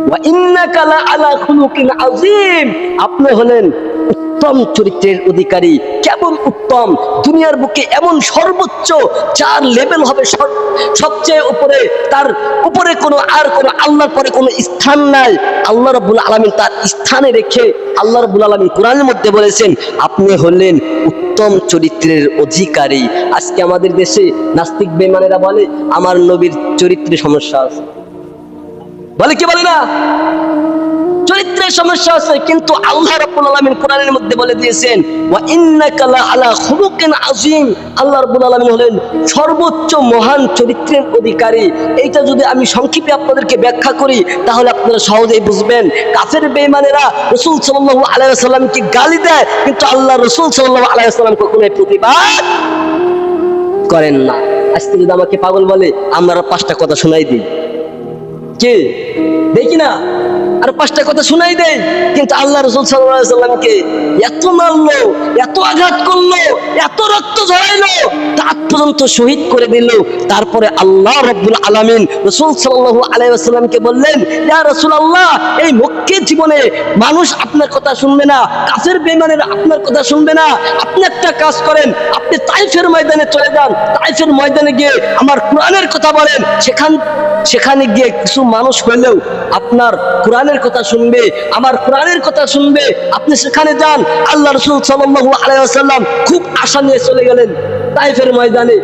ওয়া ইন্নাকা লা আলা খুলুকিন আযীম, আপনি হলেন উত্তম চরিত্রের অধিকারী। কেমন উত্তম! দুনিয়ার বুকে এমন সর্বোচ্চ যার লেভেল হবে সবচেয়ে উপরে, তার উপরে কোনো আল্লাহর পরে কোনো স্থান নাই। আল্লাহ রাব্বুল আলামিন তার স্থানে রেখে আল্লাহ রাব্বুল আলামিন কোরআনের মধ্যে বলেছেন আপনি হলেন উত্তম চরিত্রের অধিকারী। আজকে আমাদের দেশে নাস্তিক বেঈমানেরা বলে আমার নবীর চরিত্রে সমস্যা আছে, বলে কি বলে না, চরিত্রের সমস্যা আছে। কিন্তু আল্লাহ রাব্বুল আলামিন কোরআনের মধ্যে বলে দিয়েছেন ওয়া ইন্নাকা লা আলা খুলুকিন আযীম, আল্লাহ রাব্বুল আলামিন হলেন সর্বোচ্চ মহান চরিত্রের অধিকারী। এইটা যদি আমি সংক্ষেপে আপনাদেরকে ব্যাখ্যা করি তাহলে আপনারা সহজেই বুঝবেন। কাফের বেঈমানেরা রাসূল সাল্লাল্লাহু আলাইহি ওয়াসাল্লামকে গালি দেয়, কিন্তু আল্লাহ রাসূল সাল্লাল্লাহু আলাইহি ওয়াসাল্লাম কখনোই প্রতিবাদ করেন না। আজকে যদি আমাকে পাগল বলে আমরা 5টা কথা শোনাই দিই, কে দেখি না, আর 5টা কথা শোনাই দেয়, কিন্তু আল্লাহ রাসূল সাল্লাল্লাহু আলাইহি ওয়াসাল্লামকে এত মারলো, এত আঘাত করলো, এত রক্ত ঝরাইলো, দাঁত পর্যন্ত শহীদ করে দিল। তারপরে আল্লাহ রাব্বুল আলামিন রাসূল সাল্লাল্লাহু আলাইহি ওয়াসাল্লামকে বললেন ইয়া রাসূলুল্লাহ, এই মক্কার জীবনে মানুষ আপনার কথা শুনবে না, কাফের বেঈমানেরা আপনার কথা শুনবে না। আপনি একটা কাজ করেন, আপনি তাইফের ময়দানে চলে যান, তাইফের ময়দানে গিয়ে আমার কোরআনের কথা বলেন, সেখানে গিয়ে কিছু মানুষ হইলেও আপনার কোরআনের কথা শুনবে, আমার কোরআনের কথা শুনবে। আপনি সেখানে যান। আল্লাহ রাসূল সাল্লাল্লাহু আলাইহি ওয়াসাল্লাম খুব আশা নিয়ে চলে গেলেন তাইফের ময়দানে।